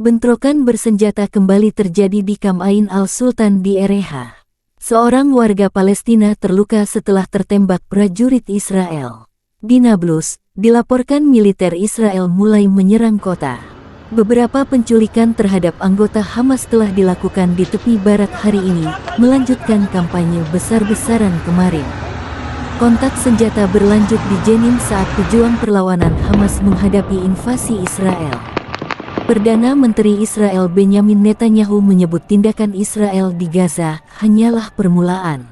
Bentrokan bersenjata kembali terjadi di Kamp Ain al-Sultan di Ereha. Seorang warga Palestina terluka setelah tertembak prajurit Israel. Di Nablus, dilaporkan militer Israel mulai menyerang kota. Beberapa penculikan terhadap anggota Hamas telah dilakukan di tepi barat hari ini, melanjutkan kampanye besar-besaran kemarin. Kontak senjata berlanjut di Jenin saat pejuang perlawanan Hamas menghadapi invasi Israel. Perdana Menteri Israel Benyamin Netanyahu menyebut tindakan Israel di Gaza hanyalah permulaan.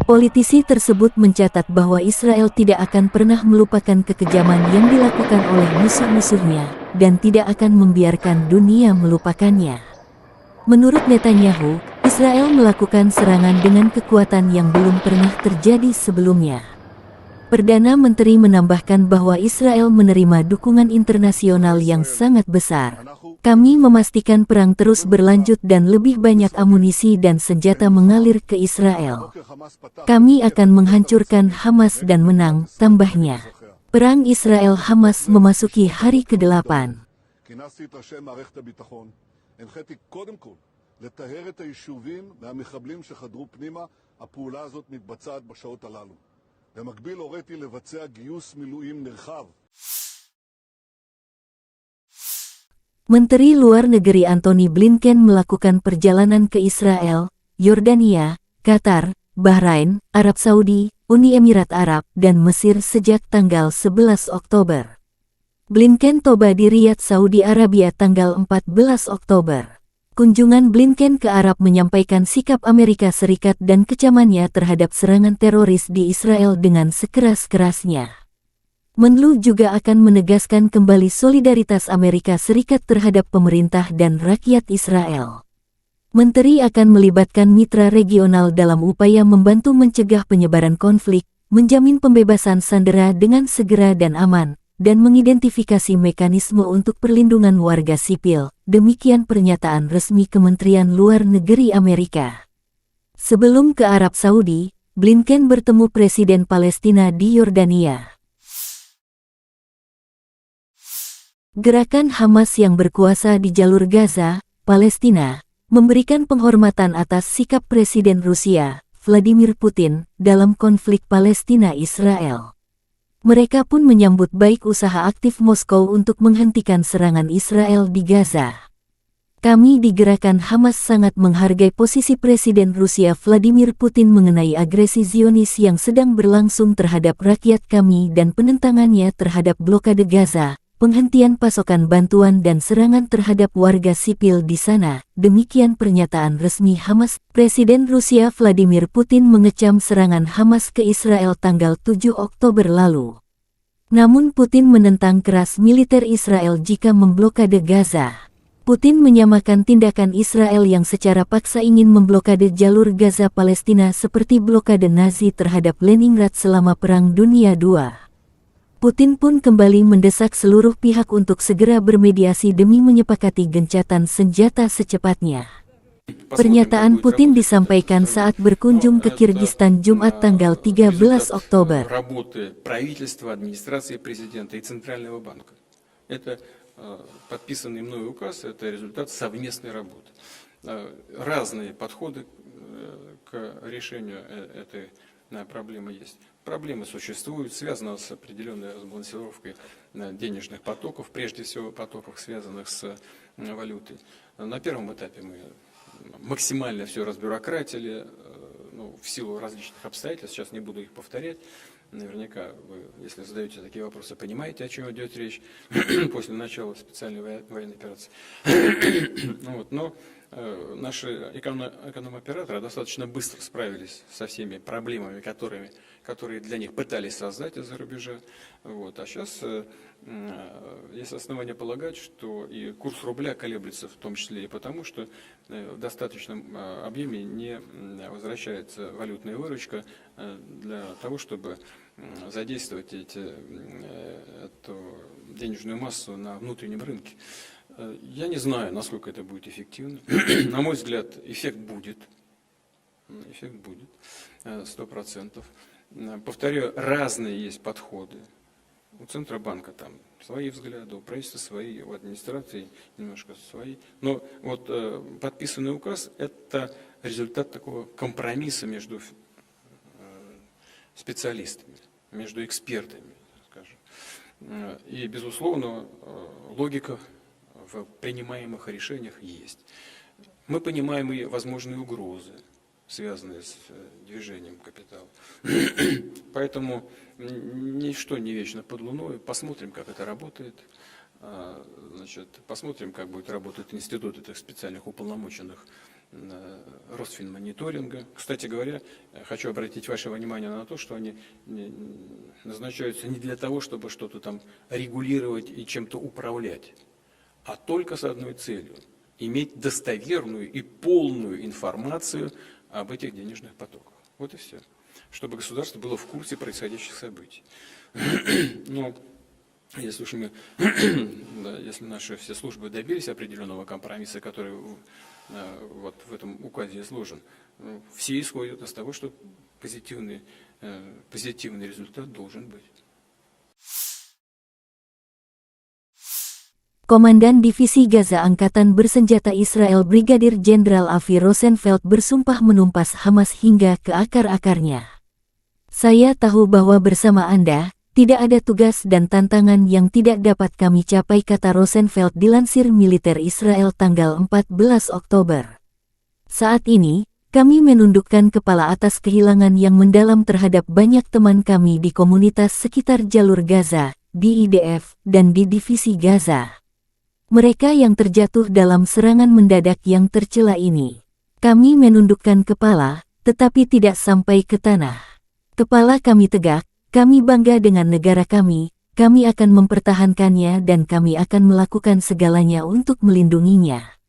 Politisi tersebut mencatat bahwa Israel tidak akan pernah melupakan kekejaman yang dilakukan oleh musuh-musuhnya dan tidak akan membiarkan dunia melupakannya. Menurut Netanyahu, Israel melakukan serangan dengan kekuatan yang belum pernah terjadi sebelumnya. Perdana Menteri menambahkan bahwa Israel menerima dukungan internasional yang sangat besar. Kami memastikan perang terus berlanjut dan lebih banyak amunisi dan senjata mengalir ke Israel. Kami akan menghancurkan Hamas dan menang, tambahnya. Perang Israel-Hamas memasuki hari ke-8. במקביל הוריתי לבצע גיוס מילואים נרחב. Menteri Luar Negeri Antony Blinken melakukan perjalanan ke Israel, Yordania, Qatar, Bahrain, Arab Saudi, Uni Emirat Arab, dan Mesir sejak tanggal 11 Oktober. Blinken tiba di Riyadh, Saudi Arabia tanggal 14 Oktober. Kunjungan Blinken ke Arab menyampaikan sikap Amerika Serikat dan kecamannya terhadap serangan teroris di Israel dengan sekeras-kerasnya. Menlu juga akan menegaskan kembali solidaritas Amerika Serikat terhadap pemerintah dan rakyat Israel. Menteri akan melibatkan mitra regional dalam upaya membantu mencegah penyebaran konflik, menjamin pembebasan sandera dengan segera dan aman, dan mengidentifikasi mekanisme untuk perlindungan warga sipil. Demikian pernyataan resmi Kementerian Luar Negeri Amerika. Sebelum ke Arab Saudi, Blinken bertemu Presiden Palestina di Yordania. Gerakan Hamas yang berkuasa di jalur Gaza, Palestina, memberikan penghormatan atas sikap Presiden Rusia, Vladimir Putin, dalam konflik Palestina-Israel. Mereka pun menyambut baik usaha aktif Moskow untuk menghentikan serangan Israel di Gaza. Kami di Gerakan Hamas sangat menghargai posisi Presiden Rusia Vladimir Putin mengenai agresi Zionis yang sedang berlangsung terhadap rakyat kami dan penentangannya terhadap blokade Gaza, penghentian pasokan bantuan dan serangan terhadap warga sipil di sana. Demikian pernyataan resmi Hamas. Presiden Rusia Vladimir Putin mengecam serangan Hamas ke Israel tanggal 7 Oktober lalu. Namun Putin menentang keras militer Israel jika memblokade Gaza. Putin menyamakan tindakan Israel yang secara paksa ingin memblokade jalur Gaza Palestina seperti blokade Nazi terhadap Leningrad selama Perang Dunia II. Putin pun kembali mendesak seluruh pihak untuk segera bermediasi demi menyepakati gencatan senjata secepatnya. Pernyataan Putin disampaikan saat berkunjung ke Kirgistan Jumat tanggal 13 Oktober. Подписанный мной указ – это результат совместной работы. Разные подходы к решению этой проблемы есть. Проблемы существуют, связаны с определенной разбалансировкой денежных потоков, прежде всего потоков, связанных с валютой. На первом этапе мы максимально все разбюрократили, в силу различных обстоятельств, сейчас не буду их повторять. Наверняка вы, если задаете такие вопросы, понимаете, о чем идет речь после начала специальной военной операции. Но наши эконом-операторы достаточно быстро справились со всеми проблемами, которые для них пытались создать из-за рубежа. А сейчас есть основания полагать, что и курс рубля колеблется, в том числе и потому, что в достаточном объеме не возвращается валютная выручка для того, чтобы задействовать эту денежную массу на внутреннем рынке. Я не знаю, насколько это будет эффективно. На мой взгляд, эффект будет. Эффект будет, 100%. Повторяю, разные есть подходы. У Центробанка там свои взгляды, у правительства свои, у администрации немножко свои. Но вот подписанный указ – это результат такого компромисса между специалистами, между экспертами, скажем. И, безусловно, логика в принимаемых решениях есть. Мы понимаем и возможные угрозы, связанные с движением капитала. Поэтому ничто не вечно под луной. Посмотрим, как это работает. Значит, посмотрим, как будет работать институт этих специальных уполномоченных Росфинмониторинга. Кстати говоря, хочу обратить ваше внимание на то, что они назначаются не для того, чтобы что-то там регулировать и чем-то управлять, а только с одной целью – иметь достоверную и полную информацию об этих денежных потоках. Вот и все. Чтобы государство было в курсе происходящих событий. Но если уж мы, да, если наши все службы добились определенного компромисса, который вот в этом указе изложен, все исходят из того, что позитивный результат должен быть. Komandan Divisi Gaza Angkatan Bersenjata Israel Brigadir Jenderal Avi Rosenfeld bersumpah menumpas Hamas hingga ke akar-akarnya. Saya tahu bahwa bersama Anda, tidak ada tugas dan tantangan yang tidak dapat kami capai, kata Rosenfeld dilansir militer Israel tanggal 14 Oktober. Saat ini, kami menundukkan kepala atas kehilangan yang mendalam terhadap banyak teman kami di komunitas sekitar jalur Gaza, di IDF, dan di Divisi Gaza. Mereka yang terjatuh dalam serangan mendadak yang tercela ini. Kami menundukkan kepala, tetapi tidak sampai ke tanah. Kepala kami tegak, kami bangga dengan negara kami akan mempertahankannya dan kami akan melakukan segalanya untuk melindunginya.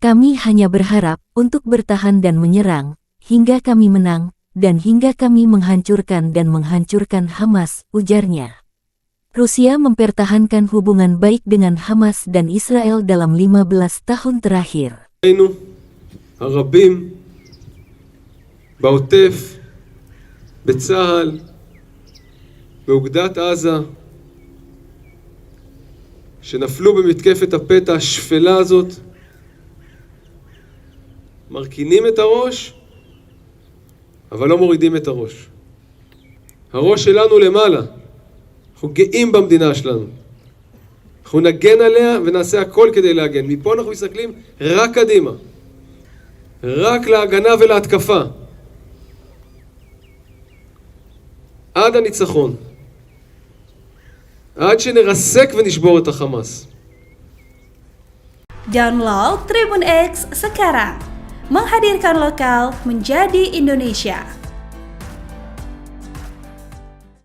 Kami hanya berharap untuk bertahan dan menyerang, hingga kami menang, dan hingga kami menghancurkan Hamas, ujarnya. Rusia mempertahankan hubungan baik dengan Hamas dan Israel dalam 15 tahun terakhir. הרבים בעוטף, בצה"ל, באוגדת עזה, שנפלו במתקפת הפתע השפלה הזאת, מרכינים את הראש, אבל לא מורידים את הראש. הראש שלנו למעלה. אנחנו גאים במדינה שלנו. אנחנו נגן עליה ונעשה הכל כדי להגן. מפה אנחנו מסתכלים רק קדימה. רק להגנה ולהתקפה. עד הניצחון. עד שנרסק ונשבור את החמאס. Download Tribun X sekarang. Menghadirkan lokal menjadi Indonesia.